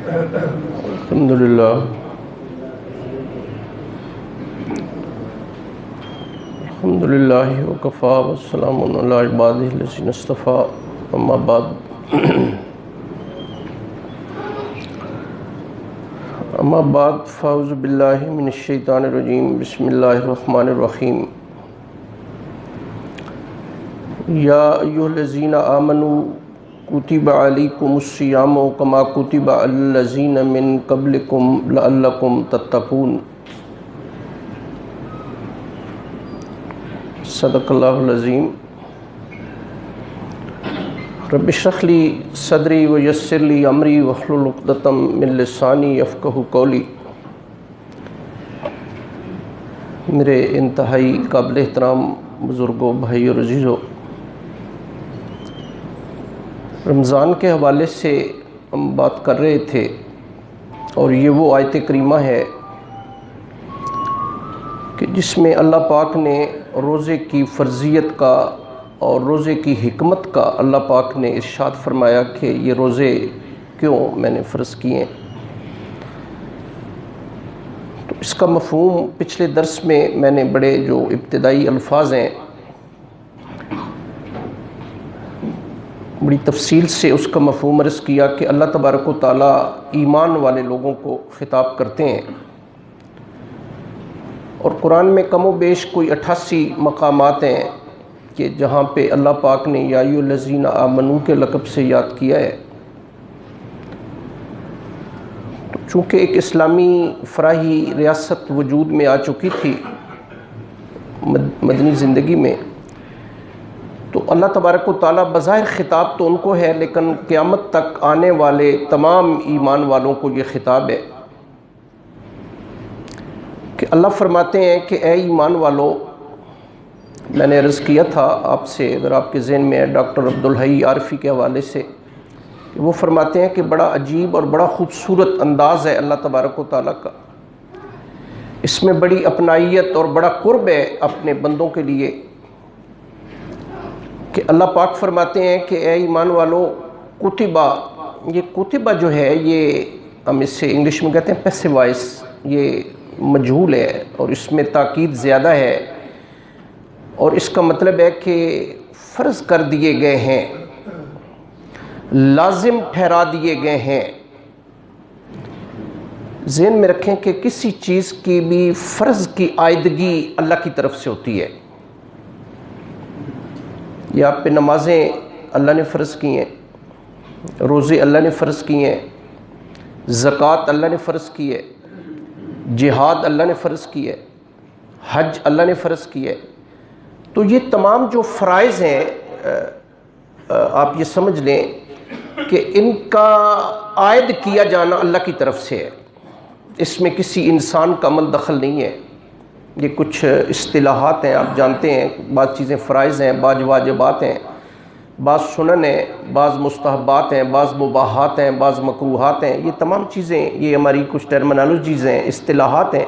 الحمدللہ الحمدللہ وکفا والسلام علی عبادہ الذین اصطفیٰ اما بعد فاعوذ باللہ من الشیطان الرجیم بسم اللہ الرحمن الرحیم یا ایھا الذین آمنوا کتب علیکم الصیام کما کتب علی الذین من قبلکم لعلکم تتقون صدق اللہ العظیم رب اشرح لی صدری ویسر لی امری واحلل عقدۃ من لسانی یفقہوا قولی۔ میرے انتہائی قابل احترام بزرگوں، بھائی اور عزیزوں، رمضان کے حوالے سے ہم بات کر رہے تھے اور یہ وہ آیت کریمہ ہے کہ جس میں اللہ پاک نے روزے کی فرضیت کا اور روزے کی حکمت کا اللہ پاک نے ارشاد فرمایا کہ یہ روزے کیوں میں نے فرض کیے ہیں۔ تو اس کا مفہوم پچھلے درس میں نے بڑے جو ابتدائی الفاظ ہیں بڑی تفصیل سے اس کا مفہوم عرض کیا کہ اللہ تبارک و تعالیٰ ایمان والے لوگوں کو خطاب کرتے ہیں، اور قرآن میں کم و بیش کوئی 88 مقامات ہیں کہ جہاں پہ اللہ پاک نے یا ایھا الذین آمنو کے لقب سے یاد کیا ہے۔ تو چونکہ ایک اسلامی فراہی ریاست وجود میں آ چکی تھی مدنی زندگی میں، تو اللہ تبارک و تعالیٰ بظاہر خطاب تو ان کو ہے، لیکن قیامت تک آنے والے تمام ایمان والوں کو یہ خطاب ہے کہ اللہ فرماتے ہیں کہ اے ایمان والو، میں نے عرض کیا تھا آپ سے، اگر آپ کے ذہن میں ہے، ڈاکٹر عبدالحی عارفی کے حوالے سے، وہ فرماتے ہیں کہ بڑا عجیب اور بڑا خوبصورت انداز ہے اللہ تبارک و تعالیٰ کا، اس میں بڑی اپنائیت اور بڑا قرب ہے اپنے بندوں کے لیے کہ اللہ پاک فرماتے ہیں کہ اے ایمان والو کتبہ، یہ کتبہ جو ہے یہ ہم اس سے انگلش میں کہتے ہیں پیسو وائس، یہ مجہول ہے اور اس میں تاکید زیادہ ہے، اور اس کا مطلب ہے کہ فرض کر دیے گئے ہیں، لازم ٹھہرا دیے گئے ہیں۔ ذہن میں رکھیں کہ کسی چیز کی بھی فرض کی عائدگی اللہ کی طرف سے ہوتی ہے۔ یہ آپ پہ نمازیں اللہ نے فرض کی ہیں، روزے اللہ نے فرض کیے ہیں، زکوٰۃ اللہ نے فرض کی ہے، جہاد اللہ نے فرض کی ہے، حج اللہ نے فرض کی ہے۔ تو یہ تمام جو فرائض ہیں آپ یہ سمجھ لیں کہ ان کا عائد کیا جانا اللہ کی طرف سے ہے، اس میں کسی انسان کا عمل دخل نہیں ہے۔ یہ کچھ اصطلاحات ہیں، آپ جانتے ہیں، بعض چیزیں فرائض ہیں، بعض واجبات ہیں، بعض سنن ہیں، بعض مستحبات ہیں، بعض مباحات ہیں، بعض مکروہات ہیں۔ یہ تمام چیزیں یہ ہماری کچھ ٹرمنالوجیز ہیں، اصطلاحات ہیں۔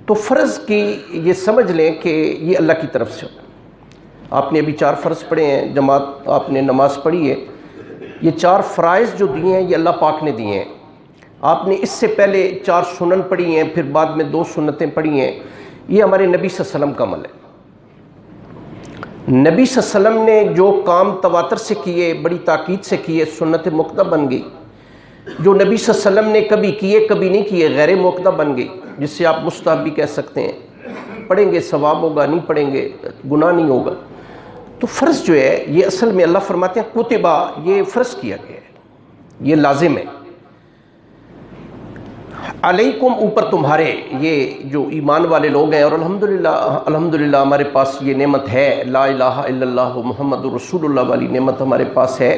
تو فرض کی یہ سمجھ لیں کہ یہ اللہ کی طرف سے۔ آپ نے ابھی 4 فرض پڑھے ہیں، جماعت آپ نے نماز پڑھی ہے، یہ 4 فرائض جو دیے ہیں یہ اللہ پاک نے دیے ہیں۔ آپ نے اس سے پہلے 4 سنن پڑھی ہیں، پھر بعد میں 2 سنتیں پڑھی ہیں، یہ ہمارے نبی صلی اللہ علیہ وسلم کا عمل ہے۔ نبی صلی اللہ علیہ وسلم نے جو کام تواتر سے کیے، بڑی تاکید سے کیے، سنت موقدہ بن گئی۔ جو نبی صلی اللہ علیہ وسلم نے کبھی کیے کبھی نہیں کیے، غیر موقدہ بن گئی، جس سے آپ مستحب بھی کہہ سکتے ہیں، پڑھیں گے ثواب ہوگا، نہیں پڑھیں گے گناہ نہیں ہوگا۔ تو فرض جو ہے یہ اصل میں اللہ فرماتے ہیں کتبہ، یہ فرض کیا گیا ہے، یہ لازم ہے۔ علیکم، اوپر تمہارے، یہ جو ایمان والے لوگ ہیں، اور الحمدللہ ہمارے پاس یہ نعمت ہے، لا الہ الا اللہ محمد رسول اللہ والی نعمت ہمارے پاس ہے،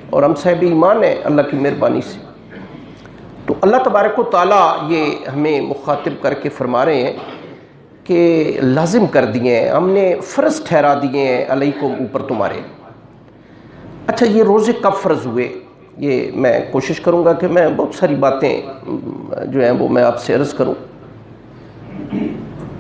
اور ہم صاحب ایمان ہیں اللہ کی مہربانی سے۔ تو اللہ تبارک و تعالیٰ یہ ہمیں مخاطب کر کے فرما رہے ہیں کہ لازم کر دیے ہیں، ہم نے فرض ٹھہرا دیے ہیں علیکم، اوپر تمہارے۔ اچھا، یہ روزے کب فرض ہوئے؟ یہ میں کوشش کروں گا کہ میں بہت ساری باتیں جو ہیں وہ میں آپ سے عرض کروں۔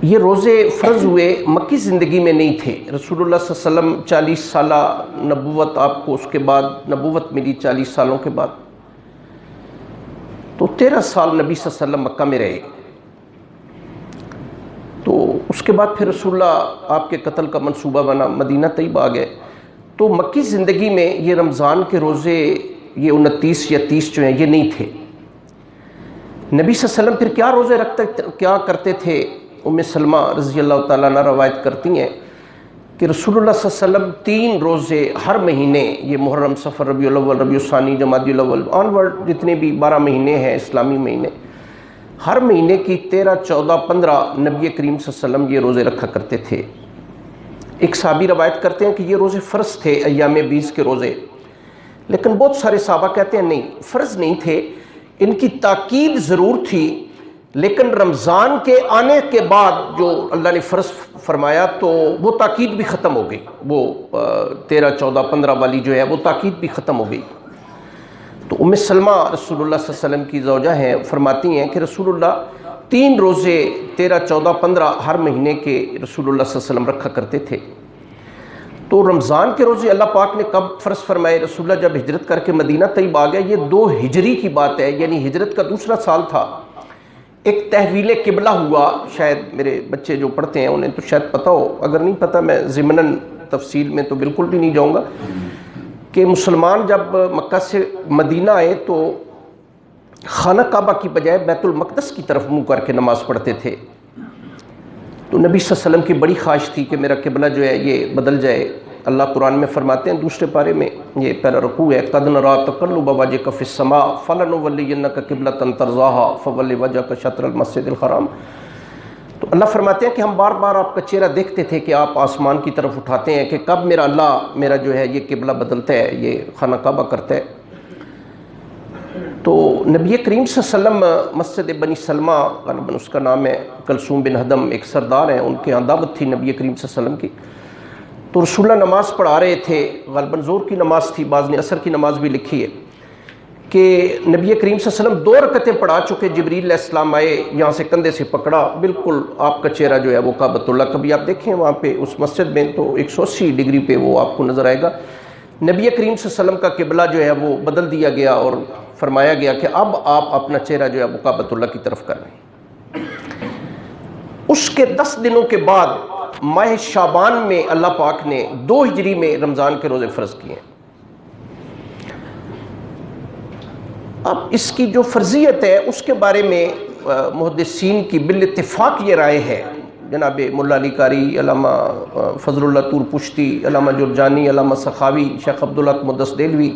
یہ روزے فرض ہوئے مکی زندگی میں نہیں تھے۔ رسول اللہ صلی اللہ علیہ وسلم 40 سالہ نبوت، آپ کو اس کے بعد نبوت ملی 40 سالوں کے بعد، 13 سال نبی صلی اللہ علیہ وسلم مکہ میں رہے. تو اس کے بعد پھر رسول اللہ آپ کے قتل کا منصوبہ بنا, مدینہ طیبہ آ گئے. تو مکی زندگی میں یہ رمضان کے روزے یہ 29 یا 30 جو ہیں یہ نہیں تھے. نبی صلی اللہ علیہ وسلم پھر کیا روزے کیا کرتے تھے؟ ام سلمہ رضی اللہ تعالیٰ عنہ روایت کرتی ہیں کہ رسول اللہ صلی اللہ علیہ وسلم 3 روزے ہر مہینے, یہ محرم, صفر, ربیع الاول, ربیع الثانی, جمادی الاول آن ورڈ جتنے بھی 12 مہینے ہیں اسلامی مہینے, ہر مہینے کی 13, 14, 15 نبی کریم صلی اللہ علیہ وسلم یہ روزے رکھا کرتے تھے. ایک صحابی روایت کرتے ہیں کہ یہ روزے فرض تھے, ایام 20 کے روزے, لیکن بہت سارے صحابہ کہتے ہیں نہیں, فرض نہیں تھے, ان کی تاکید ضرور تھی, لیکن رمضان کے آنے کے بعد جو اللہ نے فرض فرمایا تو وہ تاکید بھی ختم ہو گئی, وہ 13, 14, 15 والی جو ہے وہ تاکید بھی ختم ہو گئی. تو ام سلمہ رسول اللہ صلی اللہ علیہ وسلم کی زوجہ ہیں, فرماتی ہیں کہ رسول اللہ 3 روزے 13, 14, 15 ہر مہینے کے رسول اللہ صلی اللہ علیہ وسلم رکھا کرتے تھے. تو رمضان کے روزے اللہ پاک نے کب فرض فرمائے؟ رسول اللہ جب ہجرت کر کے مدینہ طیبہ آ گیا, یہ 2 ہجری کی بات ہے, یعنی ہجرت کا دوسرا سال تھا. ایک تحویل قبلہ ہوا, شاید میرے بچے جو پڑھتے ہیں انہیں تو شاید پتہ ہو, اگر نہیں پتہ میں ضمناً تفصیل میں تو بالکل بھی نہیں جاؤں گا, کہ مسلمان جب مکہ سے مدینہ آئے تو خانہ کعبہ کی بجائے بیت المقدس کی طرف منہ کر کے نماز پڑھتے تھے. تو نبی صلی اللہ علیہ وسلم کی بڑی خواہش تھی کہ میرا قبلہ جو ہے یہ بدل جائے. اللہ قرآن میں فرماتے ہیں دوسرے پارے میں, یہ پہلا رکوع ہے, قَدْ نَرَىٰ تَقَلُّبَ وَجْهِكَ فِي السَّمَاءِ فَلَنُوَلِّيَنَّكَ قِبْلَةً تَرْضَاهَا فَوَلِّ وَجْهَكَ شَطْرَ الْمَسْجِدِ الْحَرَامِ. تو اللہ فرماتے ہیں کہ ہم بار بار آپ کا چہرہ دیکھتے تھے کہ آپ آسمان کی طرف اٹھاتے ہیں کہ کب میرا اللہ میرا جو ہے یہ قبلہ بدلتا ہے, یہ خانہ کعبہ کرتا ہے. تو نبی کریم صلی اللہ علیہ وسلم مسجد بنی سلمہ, غالباً اس کا نام ہے کلثوم بن ہدم, ایک سردار ہیں, ان کے یہاں دعوت تھی نبی کریم صلی اللہ علیہ وسلم کی. تو رسول اللہ نماز پڑھا رہے تھے, غالباً ظہر کی نماز تھی, بعض نے عصر کی نماز بھی لکھی ہے, کہ نبی کریم صلی اللہ علیہ وسلم 2 رکعتیں پڑھا چکے, جبریل علیہ السلام آئے, یہاں سے کندھے سے پکڑا, بالکل آپ کا چہرہ جو ہے وہ کعبۃ اللہ, کبھی آپ دیکھیں وہاں پہ اس مسجد میں تو 180 ڈگری پہ وہ آپ کو نظر آئے گا. نبی کریم صلی اللہ علیہ وسلم کا قبلہ جو ہے وہ بدل دیا گیا اور فرمایا گیا کہ اب آپ اپنا چہرہ جو ہے وہ کعبۃ اللہ کی طرف کر رہے ہیں. اس کے 10 دنوں کے بعد ماہ شعبان میں اللہ پاک نے 2 ہجری میں رمضان کے روزے فرض کیے ہیں. اب اس کی جو فرضیت ہے اس کے بارے میں محدثین کی بالاتفاق یہ رائے ہے, جناب مولا علی قاری, علامہ فضل اللہ طور پشتی, علامہ جرجانی, علامہ سخاوی, شیخ عبدالحق محدث دہلوی,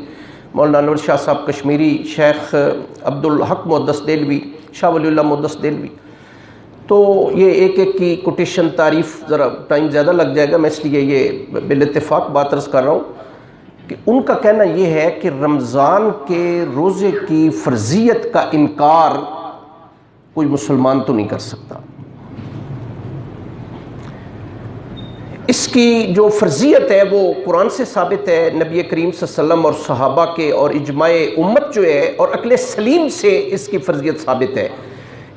مولانا انور شاہ صاحب کشمیری, شیخ عبدالحق محدث دہلوی, شاہ ولی اللہ محدث دہلوی. تو یہ ایک ایک کی کوٹیشن تعریف ذرا ٹائم زیادہ لگ جائے گا, میں اس لیے یہ بالاتفاق بات عرض کر رہا ہوں کہ ان کا کہنا یہ ہے کہ رمضان کے روزے کی فرضیت کا انکار کوئی مسلمان تو نہیں کر سکتا. اس کی جو فرضیت ہے وہ قرآن سے ثابت ہے, نبی کریم صلی اللہ علیہ وسلم اور صحابہ کے اور اجماع امت جو ہے اور عقل سلیم سے اس کی فرضیت ثابت ہے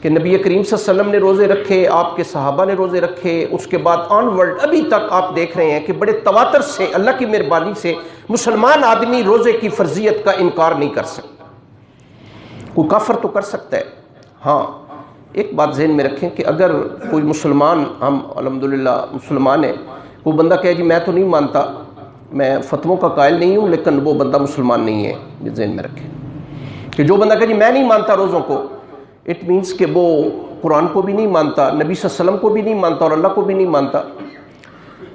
کہ نبی کریم صلی اللہ علیہ وسلم نے روزے رکھے, آپ کے صحابہ نے روزے رکھے, اس کے بعد آن ورلڈ ابھی تک آپ دیکھ رہے ہیں کہ بڑے تواتر سے اللہ کی مہربانی سے مسلمان آدمی روزے کی فرضیت کا انکار نہیں کر سکتا. کوئی کافر تو کر سکتا ہے. ہاں ایک بات ذہن میں رکھیں کہ اگر کوئی مسلمان, ہم الحمدللہ مسلمان ہیں, وہ بندہ کہے جی میں تو نہیں مانتا, میں فتووں کا قائل نہیں ہوں, لیکن وہ بندہ مسلمان نہیں ہے. یہ ذہن میں رکھیں کہ جو بندہ کہے جی میں نہیں مانتا روزوں کو, اٹ مینس کہ وہ قرآن کو بھی نہیں مانتا, نبی صلی اللہ علیہ وسلم کو بھی نہیں مانتا اور اللہ کو بھی نہیں مانتا.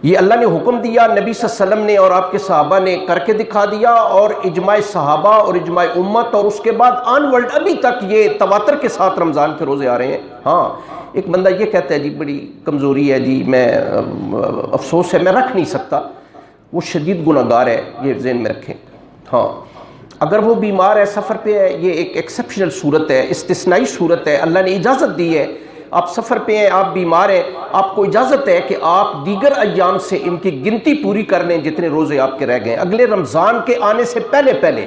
یہ اللہ نے حکم دیا, نبی صلی اللہ علیہ وسلم نے اور آپ کے صحابہ نے کر کے دکھا دیا, اور اجماع صحابہ اور اجماع امت, اور اس کے بعد آن ورلڈ ابھی تک یہ تواتر کے ساتھ رمضان کے روزے آ رہے ہیں. ہاں ایک بندہ یہ کہتا ہے جی بڑی کمزوری ہے جی, میں افسوس ہے میں رکھ نہیں سکتا, وہ شدید گناہ گار ہے, یہ ذہن میں رکھیں. ہاں اگر وہ بیمار ہے, سفر پہ ہے, یہ ایک ایکسیپشنل صورت ہے, استثنائی صورت ہے, اللہ نے اجازت دی ہے. آپ سفر پہ ہیں, آپ بیمار ہیں, آپ کو اجازت ہے کہ آپ دیگر ایام سے ان کی گنتی پوری کر لیں جتنے روزے آپ کے رہ گئے اگلے رمضان کے آنے سے پہلے پہلے.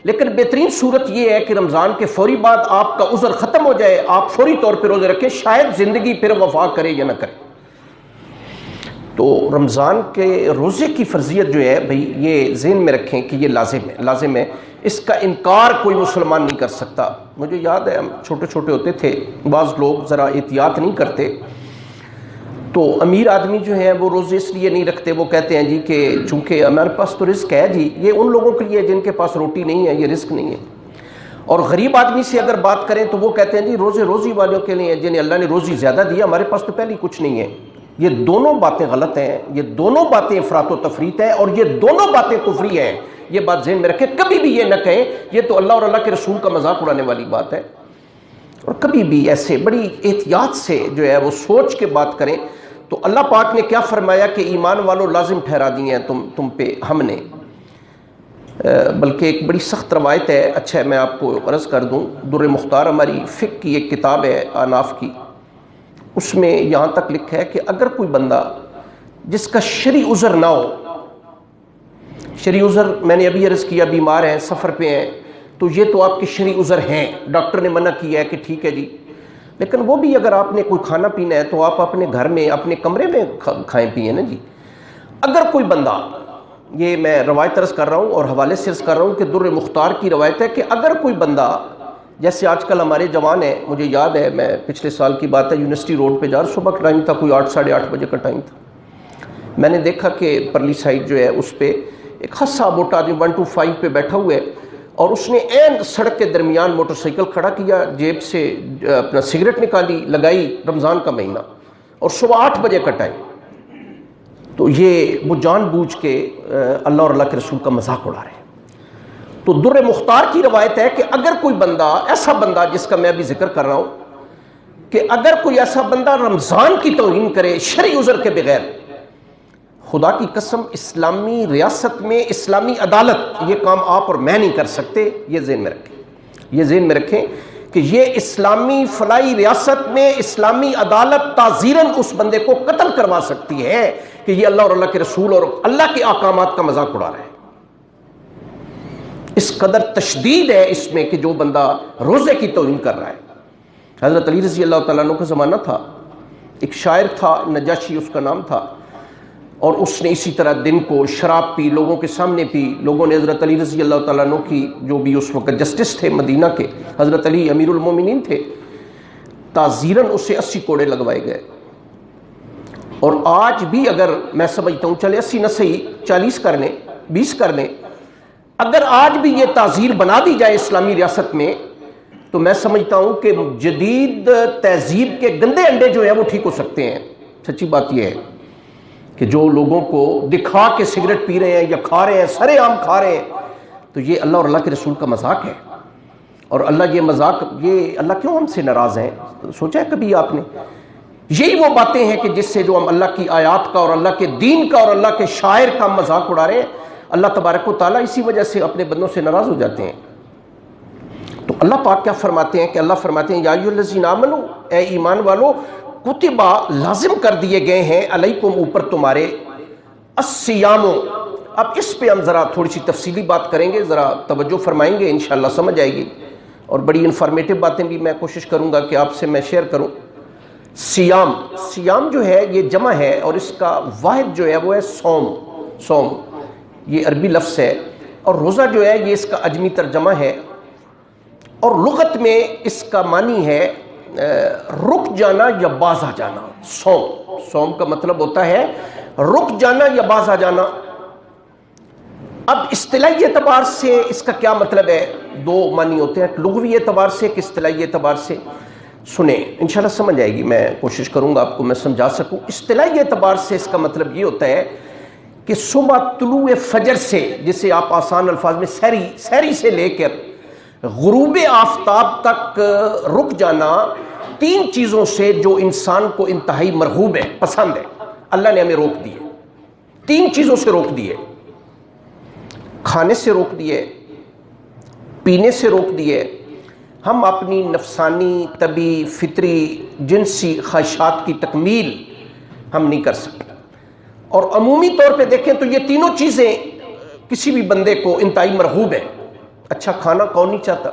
لیکن بہترین صورت یہ ہے کہ رمضان کے فوری بعد آپ کا عذر ختم ہو جائے, آپ فوری طور پہ روزے رکھیں, شاید زندگی پھر وفا کرے یا نہ کرے. تو رمضان کے روزے کی فرضیت جو ہے بھئی یہ ذہن میں رکھیں کہ یہ لازم ہے, اس کا انکار کوئی مسلمان نہیں کر سکتا. مجھے یاد ہے ہم چھوٹے چھوٹے ہوتے تھے، بعض لوگ ذرا احتیاط نہیں کرتے، تو امیر آدمی جو ہیں وہ روزے اس لیے نہیں رکھتے، وہ کہتے ہیں جی کہ چونکہ ہمارے پاس تو رزق ہے جی، یہ ان لوگوں کے لیے جن کے پاس روٹی نہیں ہے، یہ رزق نہیں ہے۔ اور غریب آدمی سے اگر بات کریں تو وہ کہتے ہیں جی روزے روزی والوں کے لیے جنہیں اللہ نے روزی زیادہ دیا، ہمارے پاس تو پہلے کچھ نہیں ہے۔ یہ دونوں باتیں غلط ہیں، یہ دونوں باتیں افراط و تفریط ہیں، اور یہ دونوں باتیں کفری ہیں۔ یہ بات ذہن میں رکھیں، کبھی بھی یہ نہ کہیں یہ تو اللہ اور اللہ کے رسول کا مذاق اڑانے والی بات ہے، اور کبھی بھی ایسے بڑی احتیاط سے جو ہے وہ سوچ کے بات کریں۔ تو اللہ پاک نے کیا فرمایا کہ ایمان والوں لازم ٹھہرا دی ہیں تم پہ ہم نے، بلکہ ایک بڑی سخت روایت ہے۔ اچھا میں آپ کو عرض کر دوں، در مختار ہماری فقہ کی ایک کتاب ہے احناف کی، اس میں یہاں تک لکھا ہے کہ اگر کوئی بندہ جس کا شرعی عذر نہ ہو، شرعی عذر میں نے ابھی عرض کیا بیمار ہیں، سفر پہ ہیں، تو یہ تو آپ کے شرعی عذر ہیں، ڈاکٹر نے منع کیا ہے کہ ٹھیک ہے جی، لیکن وہ بھی اگر آپ نے کوئی کھانا پینا ہے تو آپ اپنے گھر میں اپنے کمرے میں کھائیں پئیں نا جی۔ اگر کوئی بندہ، یہ میں روایت عرض کر رہا ہوں اور حوالے سے عرض کر رہا ہوں کہ در مختار کی روایت ہے کہ اگر کوئی بندہ، جیسے آج کل ہمارے جوان ہیں، مجھے یاد ہے میں پچھلے سال کی بات ہے یونیورسٹی روڈ پہ جا رہا، صبح کا ٹائم تھا، کوئی 8 ساڑھے 8 بجے کا ٹائم تھا، میں نے دیکھا کہ پرلی سائڈ جو ہے اس پہ ایک خاصا موٹا آدمی 125 پہ بیٹھا ہوا ہے، اور اس نے عین سڑک کے درمیان موٹر سائیکل کھڑا کیا، جیب سے اپنا سگریٹ نکالی، لگائی، رمضان کا مہینہ اور صبح 8 بجے کا ٹائم۔ تو یہ وہ جان بوجھ کے اللہ اور اللہ کے رسول کا مذاق اڑا رہے ہیں۔ تو در مختار کی روایت ہے کہ اگر کوئی بندہ، ایسا بندہ جس کا میں ابھی ذکر کر رہا ہوں، کہ اگر کوئی ایسا بندہ رمضان کی توہین کرے شرعی عذر کے بغیر، خدا کی قسم اسلامی ریاست میں اسلامی عدالت یہ کام آپ اور میں نہیں کر سکتے، یہ ذہن میں رکھیں، یہ ذہن میں رکھیں کہ یہ اسلامی فلاحی ریاست میں اسلامی عدالت تعزیراً اس بندے کو قتل کروا سکتی ہے کہ یہ اللہ اور اللہ کے رسول اور اللہ کے احکامات کا مذاق اڑا رہا ہے۔ اس قدر تشدید ہے اس میں کہ جو بندہ روزے کی توہین کر رہا ہے۔ حضرت علی رضی اللہ تعالیٰ عنہ کا زمانہ تھا، ایک شاعر تھا نجاشی اس کا نام تھا، اور اس نے اسی طرح دن کو شراب پی، لوگوں کے سامنے پی، لوگوں نے حضرت علی رضی اللہ تعالیٰ عنہ کی، جو بھی اس وقت جسٹس تھے مدینہ کے، حضرت علی امیر المومنین تھے، تعزیراً اسے 80 کوڑے لگوائے گئے۔ اور آج بھی اگر میں سمجھتا ہوں چلے 80 نہ صحیح 40 کر لیں، 20 کر لیں، اگر آج بھی یہ تعزیر بنا دی جائے اسلامی ریاست میں، تو میں سمجھتا ہوں کہ جدید تہذیب کے گندے انڈے جو ہیں وہ ٹھیک ہو سکتے ہیں۔ سچی بات یہ ہے کہ جو لوگوں کو دکھا کے سگریٹ پی رہے ہیں یا کھا رہے ہیں، سرے عام کھا رہے ہیں، تو یہ اللہ اور اللہ کے رسول کا مذاق ہے۔ اور اللہ یہ مذاق، یہ اللہ کیوں ہم سے ناراض ہیں؟ سوچا ہے کبھی آپ نے؟ یہی وہ باتیں ہیں کہ جس سے جو ہم اللہ کی آیات کا اور اللہ کے دین کا اور اللہ کے شاعر کا مذاق اڑا رہے ہیں، اللہ تبارک و تعالیٰ اسی وجہ سے اپنے بندوں سے ناراض ہو جاتے ہیں۔ تو اللہ پاک کیا فرماتے ہیں کہ اللہ فرماتے ہیں یا ایھا الذین آمنوا، اے ایمان والو، کتبہ لازم کر دیے گئے ہیں، علیکم اوپر تمہارے، الصیام۔ اب اس پہ ہم ذرا تھوڑی سی تفصیلی بات کریں گے، ذرا توجہ فرمائیں گے، انشاءاللہ سمجھ آئے گی، اور بڑی انفارمیٹیو باتیں بھی میں کوشش کروں گا کہ آپ سے میں شیئر کروں۔ سیام، سیام جو ہے یہ جمع ہے، اور اس کا واحد جو ہے وہ ہے صوم، صوم یہ عربی لفظ ہے، اور روزہ جو ہے یہ اس کا عجمی ترجمہ ہے، اور لغت میں اس کا معنی ہے رک جانا یا باز آ جانا۔ صوم، صوم کا مطلب ہوتا ہے رک جانا یا باز آ جانا۔ اب اصطلاحی اعتبار سے اس کا کیا مطلب ہے؟ دو معنی ہوتے ہیں، لغوی اعتبار سے کہ اصطلاحی اعتبار سے۔ سنیں انشاءاللہ سمجھ آئے گی، میں کوشش کروں گا آپ کو میں سمجھا سکوں۔ اصطلاحی اعتبار سے اس کا مطلب یہ ہوتا ہے کہ صبح طلوع فجر سے، جسے آپ آسان الفاظ میں سحری سے لے کر غروب آفتاب تک رک جانا، تین چیزوں سے جو انسان کو انتہائی مرغوب ہے، پسند ہے، اللہ نے ہمیں روک دیے، تین چیزوں سے روک دیے، کھانے سے روک دیے، پینے سے روک دیے، ہم اپنی نفسانی، طبی، فطری، جنسی خواہشات کی تکمیل ہم نہیں کر سکتے۔ اور عمومی طور پہ دیکھیں تو یہ تینوں چیزیں کسی بھی بندے کو انتہائی مرغوب ہیں۔ اچھا کھانا کون نہیں چاہتا؟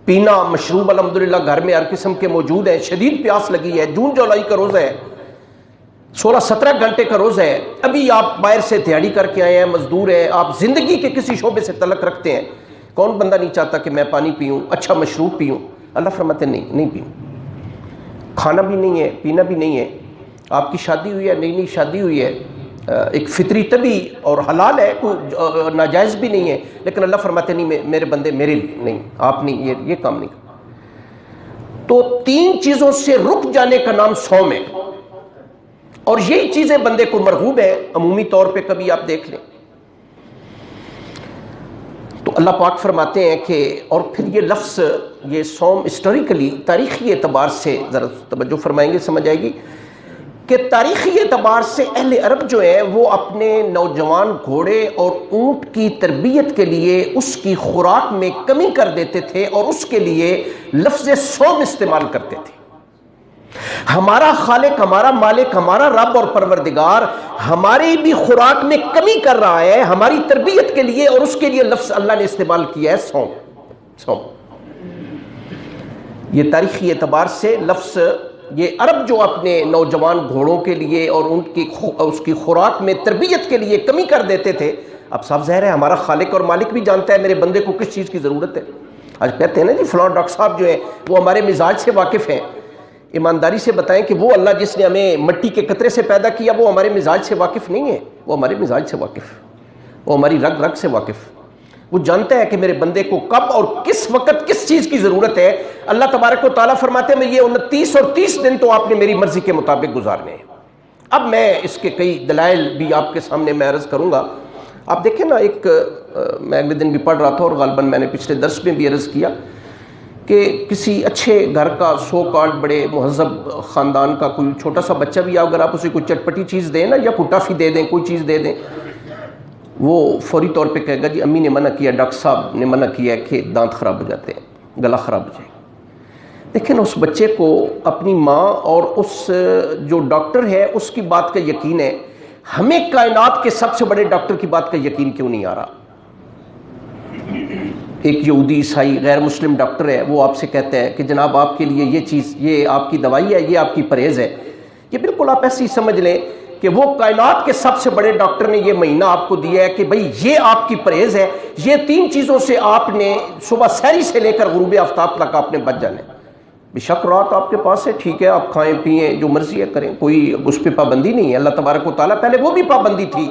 پینا، مشروب الحمدللہ گھر میں ہر قسم کے موجود ہیں، شدید پیاس لگی ہے، جون جولائی کا روزہ ہے، 16-17 گھنٹے کا روزہ ہے، ابھی آپ باہر سے دیہڑی کر کے آئے ہیں، مزدور ہیں، آپ زندگی کے کسی شعبے سے تعلق رکھتے ہیں، کون بندہ نہیں چاہتا کہ میں پانی پیوں، اچھا مشروب پیوں؟ اللہ فرماتے نہیں پیوں، کھانا بھی نہیں ہے، پینا بھی نہیں ہے، آپ کی شادی ہوئی ہے، نئی شادی ہوئی ہے، ایک فطری طبی اور حلال ہے، کوئی ناجائز بھی نہیں ہے، لیکن اللہ فرماتے نہیں میرے بندے میرے لیے نہیں، آپ نہیں، یہ کام نہیں۔ تو 3 چیزوں سے رک جانے کا نام صوم ہے، اور یہی چیزیں بندے کو مرغوب ہے عمومی طور پہ، کبھی آپ دیکھ لیں تو اللہ پاک فرماتے ہیں کہ، اور پھر یہ لفظ، یہ صوم ہسٹوریکلی تاریخی اعتبار سے ذرا توجہ فرمائیں گے سمجھ آئے گی کہ تاریخی اعتبار سے اہل عرب جو ہیں وہ اپنے نوجوان گھوڑے اور اونٹ کی تربیت کے لیے اس کی خوراک میں کمی کر دیتے تھے اور اس کے لیے لفظ صوم استعمال کرتے تھے۔ ہمارا خالق، ہمارا مالک، ہمارا رب اور پروردگار ہماری بھی خوراک میں کمی کر رہا ہے ہماری تربیت کے لیے، اور اس کے لیے لفظ اللہ نے استعمال کیا ہے صوم۔ یہ تاریخی اعتبار سے لفظ، یہ عرب جو اپنے نوجوان گھوڑوں کے لیے اور اس کی خوراک میں تربیت کے لیے کمی کر دیتے تھے، اب صاف ظاہر ہے ہمارا خالق اور مالک بھی جانتا ہے میرے بندے کو کس چیز کی ضرورت ہے۔ آج کہتے ہیں نا جی فلاں ڈاکٹر صاحب جو ہیں وہ ہمارے مزاج سے واقف ہیں، ایمانداری سے بتائیں کہ وہ اللہ جس نے ہمیں مٹی کے قطرے سے پیدا کیا وہ ہمارے مزاج سے واقف نہیں ہے، وہ ہمارے مزاج سے واقف، وہ ہماری رگ رگ سے واقف، وہ جانتا ہے کہ میرے بندے کو کب اور کس وقت کس چیز کی ضرورت ہے۔ اللہ تبارک و تعالیٰ فرماتے ہیں میں یہ 29 اور 30 دن تو آپ نے میری مرضی کے مطابق گزارنے ہیں۔ اب میں اس کے کئی دلائل بھی آپ کے سامنے میں عرض کروں گا۔ آپ دیکھیں نا، میں اگلے دن بھی پڑھ رہا تھا اور غالباً میں نے پچھلے درس میں بھی عرض کیا کہ کسی اچھے گھر کا سو کارڈ بڑے مہذب خاندان کا کوئی چھوٹا سا بچہ بھی اگر آپ اسے کوئی چٹپٹی چیز دیں نا، یا کوئی ٹافی دے دیں، کوئی چیز دے دیں، وہ فوری طور پہ کہے گا جی امی نے منع کیا، ڈاکٹر صاحب نے منع کیا ہے کہ دانت خراب ہو جاتے ہیں، گلا خراب ہو جائے گا۔ لیکن اس بچے کو اپنی ماں اور اس جو ڈاکٹر ہے اس کی بات کا یقین ہے، ہمیں کائنات کے سب سے بڑے ڈاکٹر کی بات کا یقین کیوں نہیں آ رہا؟ ایک یہودی عیسائی غیر مسلم ڈاکٹر ہے، وہ آپ سے کہتا ہے کہ جناب آپ کے لیے یہ چیز، یہ آپ کی دوائی ہے، یہ آپ کی پرہیز ہے، یہ بالکل آپ ایسے ہی سمجھ لیں کہ وہ کائنات کے سب سے بڑے ڈاکٹر نے یہ مہینہ آپ کو دیا ہے کہ بھئی یہ آپ کی پرہیز ہے، یہ 3 چیزوں سے آپ نے صبح سحری سے لے کر غروب آفتاب تک آپ نے بچ جانا ہے۔ بے شک رات آپ کے پاس ہے، ٹھیک ہے آپ کھائیں پئیں جو مرضی ہے کریں، کوئی اس پہ پابندی نہیں ہے۔ اللہ تبارک و تعالیٰ، پہلے وہ بھی پابندی تھی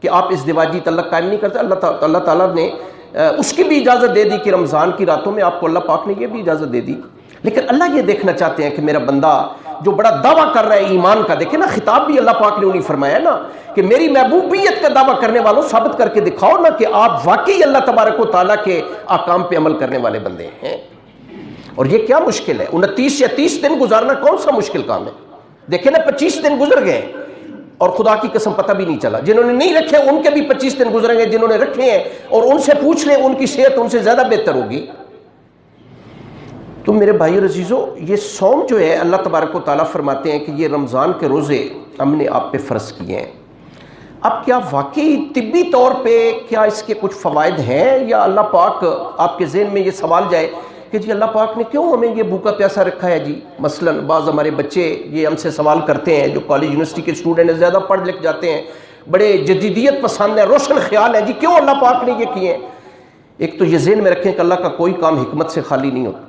کہ آپ ازدواجی تعلق قائم نہیں کرتے، اللہ تعالیٰ نے اس کی بھی اجازت دے دی کہ رمضان کی راتوں میں آپ کو اللہ پاک نے یہ بھی اجازت دے دی، لیکن اللہ یہ دیکھنا چاہتے ہیں کہ میرا بندہ جو بڑا دعویٰ کر رہا ہے ایمان کا، دیکھیں نا خطاب بھی اللہ پاک نے انہیں فرمایا نا کہ میری محبوبیت کا دعویٰ کرنے والوں ثابت کر کے دکھاؤ نا کہ آپ واقعی اللہ تبارک و تعالیٰ کے احکام پہ عمل کرنے والے بندے ہیں۔ اور یہ کیا مشکل ہے؟ 29 یا 30 دن گزارنا کون سا مشکل کام ہے؟ دیکھیں نا 25 دن گزر گئے اور خدا کی قسم پتہ بھی نہیں چلا، جنہوں نے نہیں رکھے ان کے بھی 25 دن گزریں گے، جنہوں نے رکھے ہیں اور ان سے پوچھ لیں ان کی صحت ان سے زیادہ بہتر ہوگی۔ تو میرے بھائی اور عزیزو، یہ صوم جو ہے اللہ تبارک و تعالیٰ فرماتے ہیں کہ یہ رمضان کے روزے ہم نے آپ پہ فرض کیے ہیں۔ اب کیا واقعی طبی طور پہ کیا اس کے کچھ فوائد ہیں، یا اللہ پاک آپ کے ذہن میں یہ سوال جائے کہ جی اللہ پاک نے کیوں ہمیں یہ بھوکا پیاسا رکھا ہے؟ جی مثلا بعض ہمارے بچے یہ ہم سے سوال کرتے ہیں جو کالج یونیورسٹی کے اسٹوڈنٹ ہیں، زیادہ پڑھ لکھ جاتے ہیں، بڑے جدیدیت پسند ہیں، روشن خیال ہے، جی کیوں اللہ پاک نے یہ کیے ہیں؟ ایک تو یہ ذہن میں رکھیں کہ اللہ کا کوئی کام حکمت سے خالی نہیں ہوتا،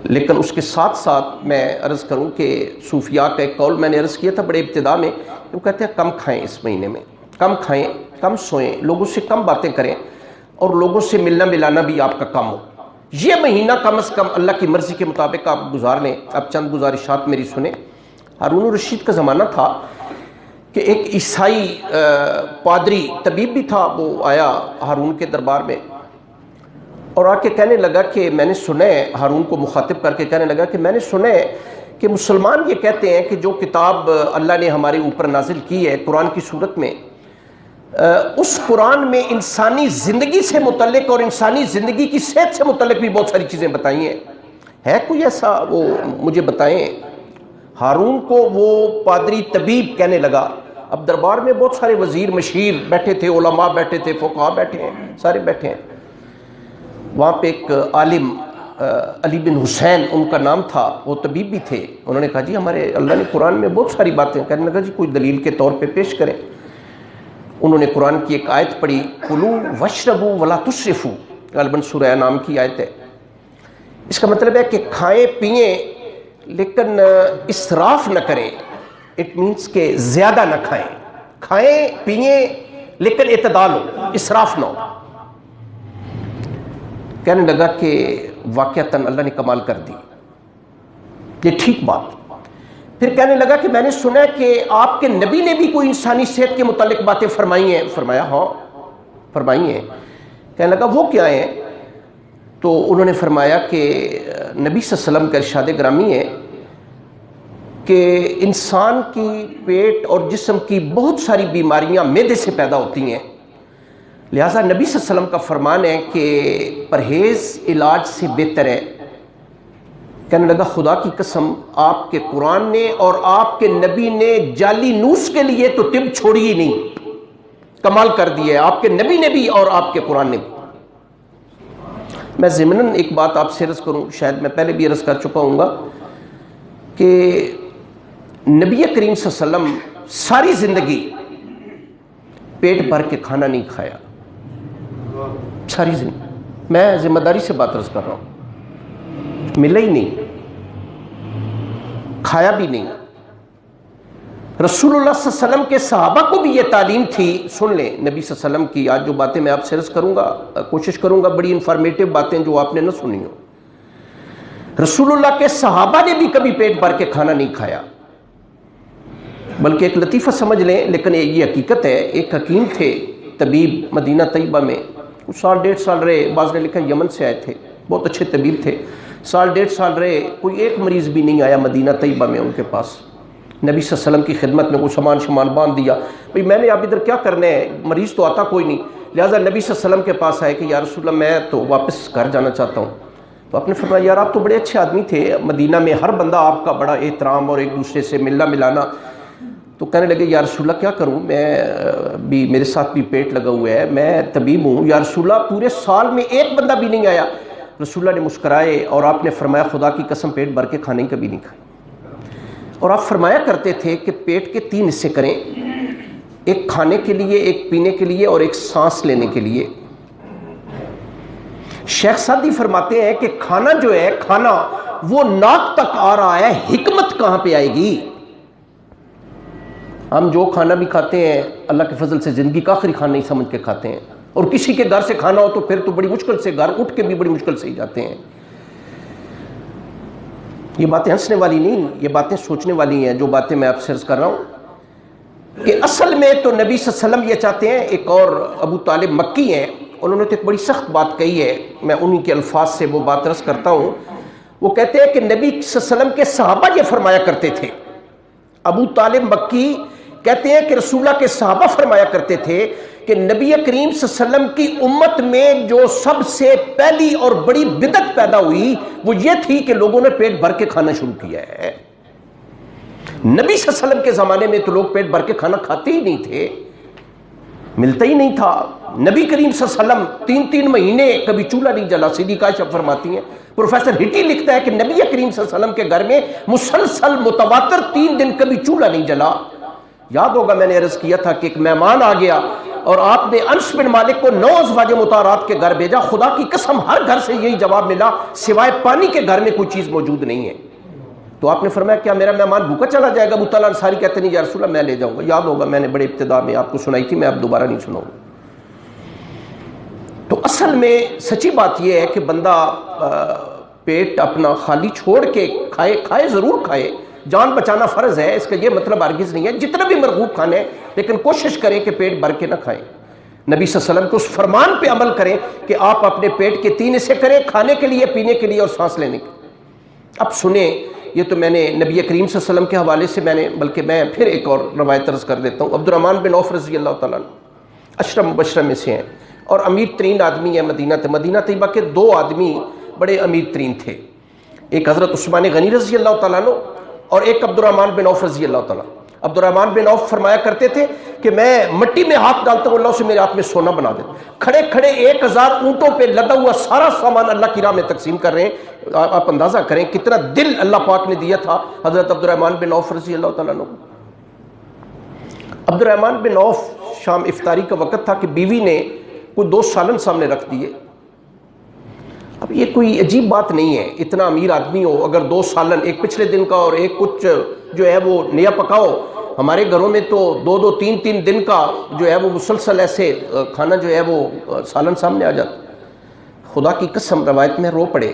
لیکن اس کے ساتھ ساتھ میں عرض کروں کہ صوفیاء کا ایک قول میں نے عرض کیا تھا بڑے ابتدا میں، وہ کہتے ہیں کم کھائیں، اس مہینے میں کم کھائیں، کم سوئیں، لوگوں سے کم باتیں کریں اور لوگوں سے ملنا ملانا بھی آپ کا کم ہو، یہ مہینہ کم از کم اللہ کی مرضی کے مطابق آپ گزار لیں۔ اب چند گزارشات میری سنیں۔ ہارون الرشید کا زمانہ تھا کہ ایک عیسائی پادری طبیب بھی تھا، وہ آیا ہارون کے دربار میں اور آ کے کہنے لگا کہ میں نے سنا ہے، ہارون کو مخاطب کر کے کہنے لگا کہ میں نے سنا ہے کہ مسلمان یہ کہتے ہیں کہ جو کتاب اللہ نے ہمارے اوپر نازل کی ہے قرآن کی صورت میں، اس قرآن میں انسانی زندگی سے متعلق اور انسانی زندگی کی صحت سے متعلق بھی بہت ساری چیزیں بتائی ہیں، ہے کوئی ایسا؟ وہ مجھے بتائیں۔ ہارون کو وہ پادری طبیب کہنے لگا، اب دربار میں بہت سارے وزیر مشیر بیٹھے تھے، علماء بیٹھے تھے، فقہاء بیٹھے ہیں، سارے بیٹھے ہیں۔ وہاں پہ ایک عالم علی بن حسین ان کا نام تھا، وہ طبیب بھی تھے، انہوں نے کہا جی ہمارے اللہ نے قرآن میں بہت ساری باتیں، کہنے لگا جی کوئی دلیل کے طور پہ پیش کریں۔ انہوں نے قرآن کی ایک آیت پڑھی، کلو وشربو ولا تسرفو، غالباً سورہ انعام کی آیت ہے۔ اس کا مطلب ہے کہ کھائیں پئیں لیکن اسراف نہ کریں، اٹ مینس کہ زیادہ نہ کھائیں، کھائیں پئیں لیکن اعتدال ہو، اسراف نہ ہو۔ کہنے لگا کہ واقعتاً اللہ نے کمال کر دی، یہ ٹھیک بات۔ پھر کہنے لگا کہ میں نے سنا ہے کہ آپ کے نبی نے بھی کوئی انسانی صحت کے متعلق باتیں فرمائی ہیں۔ فرمایا ہاں فرمائی ہیں۔ کہنے لگا وہ کیا ہیں؟ تو انہوں نے فرمایا کہ نبی صلی اللہ علیہ وسلم کا ارشاد گرامی ہے کہ انسان کی پیٹ اور جسم کی بہت ساری بیماریاں معدے سے پیدا ہوتی ہیں، لہٰذا نبی صلی اللہ علیہ وسلم کا فرمان ہے کہ پرہیز علاج سے بہتر ہے۔ کہنے لگا خدا کی قسم، آپ کے قرآن نے اور آپ کے نبی نے جعلی نوس کے لیے تو طب چھوڑی ہی نہیں، کمال کر دی ہے آپ کے نبی نے بھی اور آپ کے قرآن نے بھی۔ میں ضمناً ایک بات آپ سے عرض کروں، شاید میں پہلے بھی عرض کر چکا ہوں گا کہ نبی کریم صلی اللہ علیہ وسلم ساری زندگی پیٹ بھر کے کھانا نہیں کھایا، ساری زندگی، میں ذمہ داری سے بات عرض کر رہا ہوں، ملا ہی نہیں، کھایا بھی نہیں۔ رسول اللہ صلی اللہ علیہ وسلم کے صحابہ کو بھی یہ تعلیم تھی، سن لیں نبی صلی اللہ علیہ وسلم کی آج جو باتیں میں آپ سے عرض کروں گا، کوشش کروں گا بڑی انفارمیٹیو باتیں جو آپ نے نہ سنی ہو۔ رسول اللہ کے صحابہ نے بھی کبھی پیٹ بھر کے کھانا نہیں کھایا، بلکہ ایک لطیفہ سمجھ لیں لیکن یہ حقیقت ہے۔ ایک حکیم تھے طبیب مدینہ طیبہ میں، کچھ سال ڈیڑھ سال رہے، بعض نے لکھا یمن سے آئے تھے، بہت اچھے طبیب تھے، سال ڈیڑھ سال رہے، کوئی ایک مریض بھی نہیں آیا مدینہ طیبہ میں ان کے پاس۔ نبی صلی اللہ علیہ وسلم کی خدمت میں کوئی سامان شمان باندھ دیا، بھئی میں نے اب ادھر کیا کرنا ہے، مریض تو آتا کوئی نہیں، لہٰذا نبی صلی اللہ علیہ وسلم کے پاس آئے کہ یا رسول اللہ میں تو واپس گھر جانا چاہتا ہوں۔ تو آپ نے فرمایا یار آپ تو بڑے اچھے آدمی تھے، مدینہ میں ہر بندہ آپ کا بڑا احترام اور ایک دوسرے سے ملنا ملانا۔ تو کہنے لگے یا رسول اللہ کیا کروں، میں بھی میرے ساتھ بھی پیٹ لگا ہوا ہے، میں طبیب ہوں، یا رسول اللہ پورے سال میں ایک بندہ بھی نہیں آیا۔ رسول اللہ نے مسکرائے اور آپ نے فرمایا خدا کی قسم پیٹ بھر کے کھانے کبھی نہیں کھائے۔ اور آپ فرمایا کرتے تھے کہ پیٹ کے 3 حصے کریں، ایک کھانے کے لیے، ایک پینے کے لیے اور ایک سانس لینے کے لیے۔ شیخ سعدی فرماتے ہیں کہ کھانا جو ہے، کھانا وہ ناک تک آ رہا ہے، حکمت کہاں پہ آئے گی؟ ہم جو کھانا بھی کھاتے ہیں اللہ کے فضل سے زندگی کا آخری کھانا نہیں سمجھ کے کھاتے ہیں، اور کسی کے گھر سے کھانا ہو تو پھر تو بڑی مشکل سے گھر اٹھ کے بھی بڑی مشکل سے ہی جاتے ہیں۔ یہ باتیں ہنسنے والی نہیں، یہ باتیں سوچنے والی ہیں، جو باتیں میں آپ سے عرض کر رہا ہوں کہ اصل میں تو نبی صلی اللہ علیہ وسلم یہ چاہتے ہیں۔ ایک اور ابو طالب مکی ہیں، انہوں نے تو ایک بڑی سخت بات کہی ہے، میں انہی کے الفاظ سے وہ بات عرض کرتا ہوں۔ وہ کہتے ہیں کہ نبی صلی اللہ علیہ وسلم کے صحابہ یہ فرمایا کرتے تھے، ابو طالب مکی کہتے ہیں کہ رسول اللہ کے صحابہ فرمایا کرتے تھے کہ نبی کریم صلی اللہ علیہ وسلم کی امت میں جو سب سے پہلی اور بڑی بدعت پیدا ہوئی وہ یہ تھی کہ لوگوں نے پیٹ بھر کے کھانا شروع کیا ہے۔ نبی صلی اللہ علیہ وسلم کے زمانے میں تو لوگ پیٹ بھر کے کھانا کھاتے ہی نہیں تھے، ملتا ہی نہیں تھا۔ نبی کریم صلی اللہ علیہ وسلم 3 مہینے کبھی چولہا نہیں جلا، صدیقہ عائشہ فرماتی ہیں۔ پروفیسر ہٹی لکھتا ہے کہ نبی کریم صلی اللہ علیہ وسلم کے گھر میں مسلسل متواتر 3 دن کبھی چولہا نہیں جلا۔ یاد ہوگا میں نے عرض کیا تھا کہ ایک مہمان آ گیا اور آپ نے انس بن مالک کو 9 ازواج مطہرات کے گھر بھیجا، خدا کی قسم ہر گھر سے یہی جواب ملا سوائے پانی کے گھر میں کوئی چیز موجود نہیں ہے۔ تو آپ نے فرمایا کیا میرا مہمان بھوکا چلا جائے گا؟ ابو طلحہ انصاری کہتے نہیں یا رسول اللہ میں لے جاؤں گا۔ یاد ہوگا میں نے بڑے ابتدا میں آپ کو سنائی تھی، میں اب دوبارہ نہیں سناؤں گا۔ تو اصل میں سچی بات یہ ہے کہ بندہ پیٹ اپنا خالی چھوڑ کے کھائے ضرور کھائے، جان بچانا فرض ہے، اس کا یہ مطلب ہرگز نہیں ہے جتنا بھی مرغوب کھانے، لیکن کوشش کریں کہ پیٹ بھر کے نہ کھائیں۔ نبی صلی اللہ علیہ وسلم کے اس فرمان پہ عمل کریں کہ آپ اپنے پیٹ کے 3 حصے کریں، کھانے کے لیے، پینے کے لیے اور سانس لینے کے۔ اب سنیں، یہ تو میں نے نبی کریم صلی اللہ علیہ وسلم کے حوالے سے بلکہ میں پھر ایک اور روایت عرض کر دیتا ہوں۔ عبد الرحمن بن عوف رضی اللہ تعالیٰ عنہ 10 مبشرہ میں سے ہیں اور امیر ترین آدمی ہیں مدینہ طیبہ کے 2 آدمی بڑے امیر ترین تھے، ایک حضرت عثمان غنی رضی اللہ تعالیٰ عنہ اور ایک عبد الرحمن بن عوف رضی اللہ تعالیٰ۔ عبد الرحمن بن عوف فرمایا کرتے تھے کہ میں مٹی میں ہاتھ ڈالتا ہوں اللہ سے میرے ہاتھ میں سونا بنا دیتا، کھڑے کھڑے 1000 اونٹوں پہ لدا ہوا سارا سامان اللہ کی راہ میں تقسیم کر رہے ہیں۔ آپ اندازہ کریں کتنا دل اللہ پاک نے دیا تھا حضرت عبد الرحمن بن عوف رضی اللہ تعالیٰ عنہ۔ عبد الرحمن بن عوف شام افطاری کا وقت تھا کہ بیوی نے کوئی 2 سالن سامنے رکھ دیے. اب یہ کوئی عجیب بات نہیں ہے، اتنا امیر آدمی ہو اگر 2 سالن، ایک پچھلے دن کا اور ایک کچھ جو ہے وہ نیا پکاؤ. ہمارے گھروں میں تو 2 3 دن کا جو ہے وہ مسلسل ایسے کھانا جو ہے وہ سالن سامنے آ جاتا. خدا کی قسم روایت میں رو پڑے،